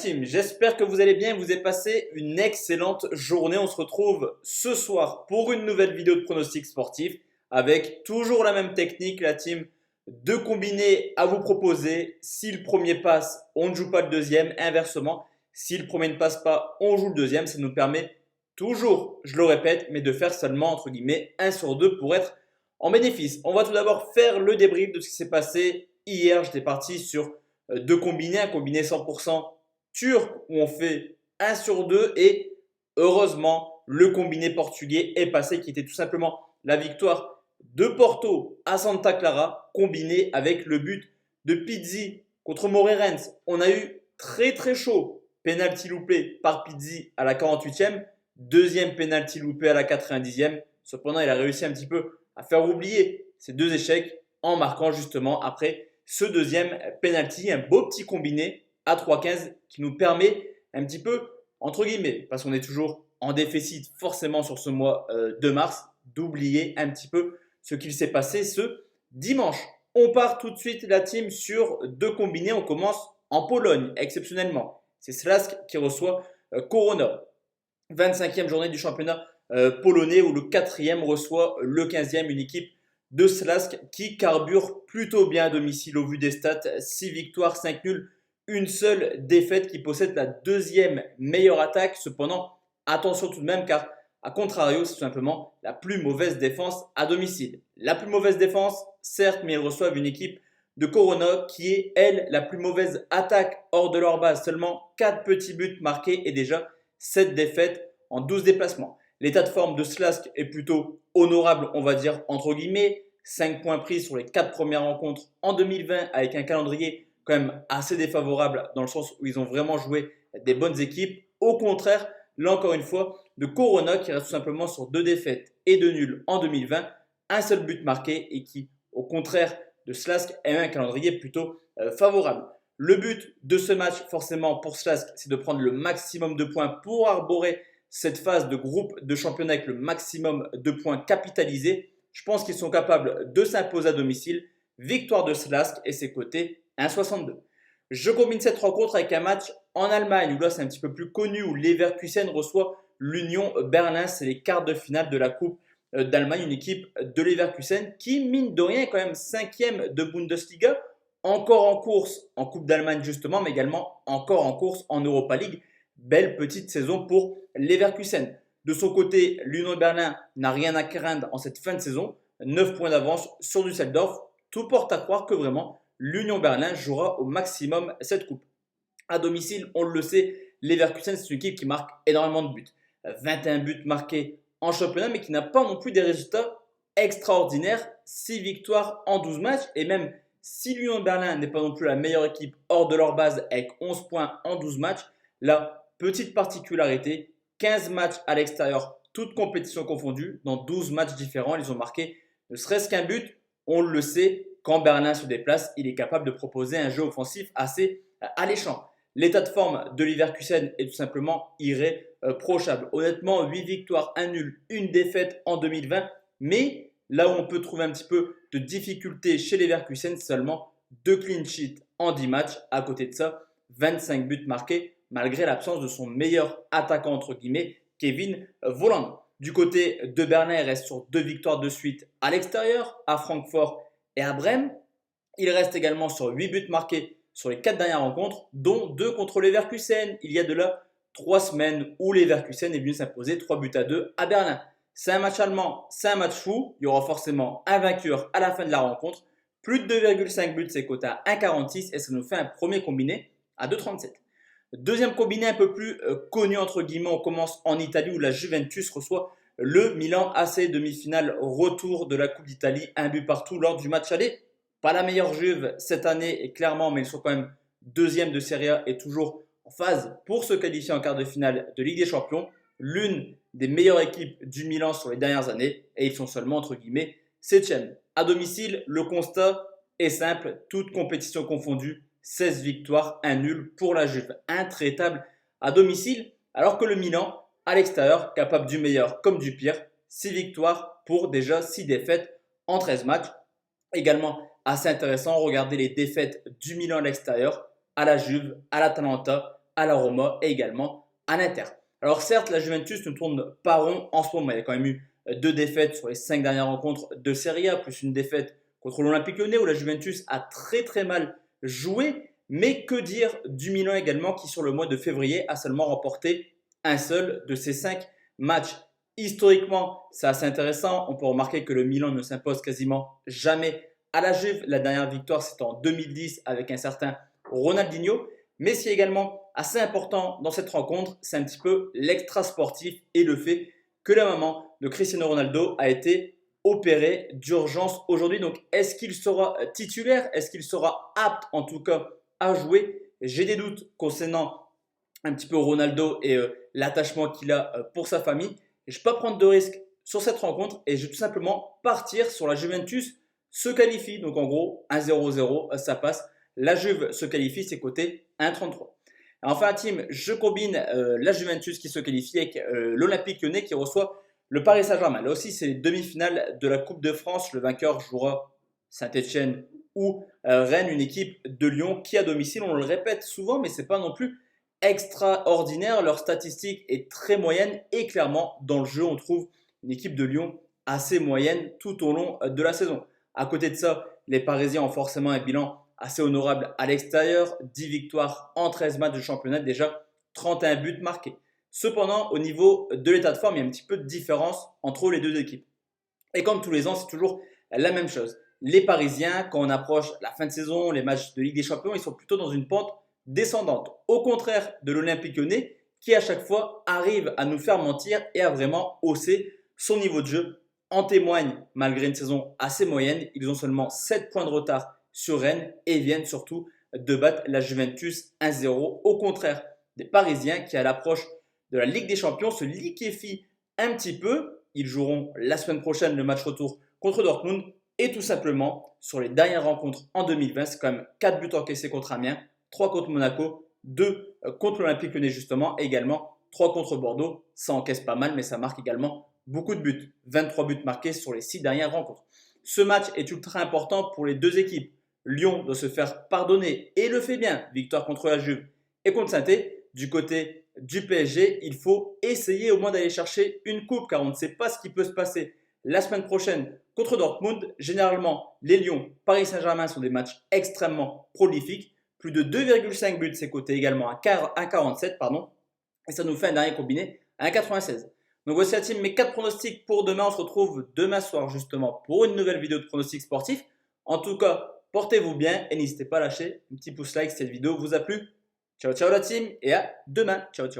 team, j'espère que vous allez bien, vous avez passé une excellente journée. On se retrouve ce soir pour une nouvelle vidéo de pronostic sportif avec toujours la même technique, la team, deux combinés à vous proposer. Si le premier passe, on ne joue pas le deuxième. Inversement, si le premier ne passe pas, on joue le deuxième. Ça nous permet toujours, je le répète, mais de faire seulement entre guillemets 1 sur 2 pour être en bénéfice. On va tout d'abord faire le débrief de ce qui s'est passé hier. J'étais parti sur deux combinés, un combiné 100% turc où on fait 1 sur 2 et heureusement le combiné portugais est passé qui était tout simplement la victoire de Porto à Santa Clara combiné avec le but de Pizzi contre Moreirense. On a eu très chaud, penalty loupé par Pizzi à la 48e, deuxième penalty loupé à la 90e. Cependant, il a réussi un petit peu à faire oublier ces deux échecs en marquant justement après ce deuxième penalty, un beau petit combiné à 3,15 qui nous permet un petit peu, entre guillemets, parce qu'on est toujours en déficit forcément sur ce mois de mars, d'oublier un petit peu ce qu'il s'est passé ce dimanche. On part tout de suite la team sur deux combinés. On commence en Pologne, exceptionnellement. C'est Slask qui reçoit Korona. 25e journée du championnat polonais où le 4e reçoit le 15e, une équipe de Slask qui carbure plutôt bien à domicile au vu des stats. 6 victoires, 5 nuls, une seule défaite, qui possède la deuxième meilleure attaque. Cependant, attention tout de même car à contrario, c'est tout simplement la plus mauvaise défense à domicile. La plus mauvaise défense, certes, mais ils reçoivent une équipe de Korona qui est, elle, la plus mauvaise attaque hors de leur base. Seulement 4 petits buts marqués et déjà 7 défaites en 12 déplacements. L'état de forme de Slask est plutôt honorable, on va dire entre guillemets. 5 points pris sur les 4 premières rencontres en 2020 avec un calendrier quand même assez défavorable dans le sens où ils ont vraiment joué des bonnes équipes. Au contraire, là encore une fois, de Korona qui reste tout simplement sur 2 défaites et 2 nuls en 2020. Un seul but marqué et qui, au contraire de Slask, a un calendrier plutôt favorable. Le but de ce match, forcément pour Slask, c'est de prendre le maximum de points pour arborer cette phase de groupe de championnat avec le maximum de points capitalisés. Je pense qu'ils sont capables de s'imposer à domicile. Victoire de Slask et ses cotés 1,62. Je combine cette rencontre avec un match en Allemagne où là c'est un petit peu plus connu, où Leverkusen reçoit l'Union Berlin. C'est les quarts de finale de la Coupe d'Allemagne, une équipe de Leverkusen qui, mine de rien, est quand même 5e de Bundesliga, encore en course en Coupe d'Allemagne justement, mais également encore en course en Europa League. Belle petite saison pour Leverkusen. De son côté, l'Union Berlin n'a rien à craindre en cette fin de saison. 9 points d'avance sur Düsseldorf. Tout porte à croire que vraiment l'Union Berlin jouera au maximum cette coupe. À domicile, on le sait, Leverkusen c'est une équipe qui marque énormément de buts. 21 buts marqués en championnat, mais qui n'a pas non plus des résultats extraordinaires. 6 victoires en 12 matchs. Et même si l'Union Berlin n'est pas non plus la meilleure équipe hors de leur base avec 11 points en 12 matchs, la petite particularité, 15 matchs à l'extérieur, toutes compétitions confondues, dans 12 matchs différents, ils ont marqué ne serait-ce qu'un but. On le sait, quand Berlin se déplace, il est capable de proposer un jeu offensif assez alléchant. L'état de forme de Leverkusen est tout simplement irréprochable. Honnêtement, 8 victoires, 1 nul, une défaite en 2020. Mais là où on peut trouver un petit peu de difficulté chez Leverkusen, c'est seulement 2 clean sheets en 10 matchs. À côté de ça, 25 buts marqués malgré l'absence de son meilleur attaquant entre guillemets, Kevin Volland. Du côté de Berlin, il reste sur 2 victoires de suite à l'extérieur, à Francfort et à Brême. Il reste également sur 8 buts marqués sur les 4 dernières rencontres, dont 2 contre Leverkusen. Il y a de là 3 semaines où Leverkusen est venu s'imposer 3-2 à Berlin. C'est un match allemand, c'est un match fou. Il y aura forcément un vainqueur à la fin de la rencontre. Plus de 2,5 buts, c'est coté à 1,46 et ça nous fait un premier combiné à 2,37. Deuxième combiné un peu plus connu entre guillemets, on commence en Italie où la Juventus reçoit le Milan AC, demi-finale retour de la Coupe d'Italie, un but partout lors du match aller. Pas la meilleure Juve cette année et clairement, mais ils sont quand même deuxième de Serie A et toujours en phase pour se qualifier en quart de finale de Ligue des Champions. L'une des meilleures équipes du Milan sur les dernières années et ils sont seulement entre guillemets 7e. À domicile, le constat est simple, toute compétition confondue. 16 victoires, 1 nul pour la Juve, intraitable à domicile, alors que le Milan, à l'extérieur, capable du meilleur comme du pire, 6 victoires pour déjà 6 défaites en 13 matchs. Également assez intéressant, regardez les défaites du Milan à l'extérieur, à la Juve, à l'Atalanta, à la Roma et également à l'Inter. Alors certes, la Juventus ne tourne pas rond en ce moment. Il y a quand même eu 2 défaites sur les 5 dernières rencontres de Serie A, plus une défaite contre l'Olympique Lyonnais où la Juventus a très mal joué. Mais que dire du Milan également qui sur le mois de février a seulement remporté un seul de ses 5 matchs. Historiquement, c'est assez intéressant. On peut remarquer que le Milan ne s'impose quasiment jamais à la Juve. La dernière victoire, c'était en 2010 avec un certain Ronaldinho. Mais ce qui est également assez important dans cette rencontre, c'est un petit peu l'extra sportif et le fait que la maman de Cristiano Ronaldo a été opérée d'urgence aujourd'hui. Donc, est-ce qu'il sera titulaire? Est-ce qu'il sera apte en tout cas à jouer? J'ai des doutes concernant un petit peu Ronaldo et l'attachement qu'il a pour sa famille. Et je ne peux pas prendre de risques sur cette rencontre et je vais tout simplement partir sur la Juventus se qualifie. Donc en gros, 1-0-0, ça passe. La Juve se qualifie, c'est coté 1,33. Enfin, team, je combine la Juventus qui se qualifie avec l'Olympique Lyonnais qui reçoit le Paris Saint-Germain. Là aussi, c'est les demi-finales de la Coupe de France. Le vainqueur jouera Saint-Etienne ou Rennes, une équipe de Lyon qui à domicile, on le répète souvent, mais ce n'est pas non plus extraordinaire. Leur statistique est très moyenne et clairement, dans le jeu, on trouve une équipe de Lyon assez moyenne tout au long de la saison. À côté de ça, les Parisiens ont forcément un bilan assez honorable à l'extérieur, 10 victoires en 13 matchs de championnat, déjà 31 buts marqués. Cependant, au niveau de l'état de forme, il y a un petit peu de différence entre les deux équipes. Et comme tous les ans, c'est toujours la même chose. Les Parisiens, quand on approche la fin de saison, les matchs de Ligue des Champions, ils sont plutôt dans une pente descendante. Au contraire de l'Olympique Lyonnais, qui à chaque fois arrive à nous faire mentir et à vraiment hausser son niveau de jeu. En témoigne, malgré une saison assez moyenne, ils ont seulement 7 points de retard sur Rennes et viennent surtout de battre la Juventus 1-0. Au contraire des Parisiens qui à l'approche de la Ligue des Champions se liquéfient un petit peu. Ils joueront la semaine prochaine le match retour contre Dortmund et tout simplement sur les dernières rencontres en 2020, c'est quand même 4 buts encaissés contre Amiens, 3 contre Monaco, 2 contre l'Olympique Lyonnais justement et également 3 contre Bordeaux. Ça encaisse pas mal mais ça marque également beaucoup de buts. 23 buts marqués sur les 6 dernières rencontres. Ce match est ultra important pour les deux équipes. Lyon doit se faire pardonner et le fait bien. Victoire contre la Juve et contre Saint-Étienne. Du côté du PSG, il faut essayer au moins d'aller chercher une coupe car on ne sait pas ce qui peut se passer la semaine prochaine contre Dortmund. Généralement, les Lions, Paris Saint-Germain sont des matchs extrêmement prolifiques. Plus de 2,5 buts, c'est coté également à 1,47 pardon. Et ça nous fait un dernier combiné à 1,96. Donc voici la team, mes 4 pronostics pour demain. On se retrouve demain soir justement pour une nouvelle vidéo de pronostics sportifs. En tout cas, portez-vous bien et n'hésitez pas à lâcher un petit pouce like si cette vidéo vous a plu. Ciao ciao la team et à demain. Ciao ciao.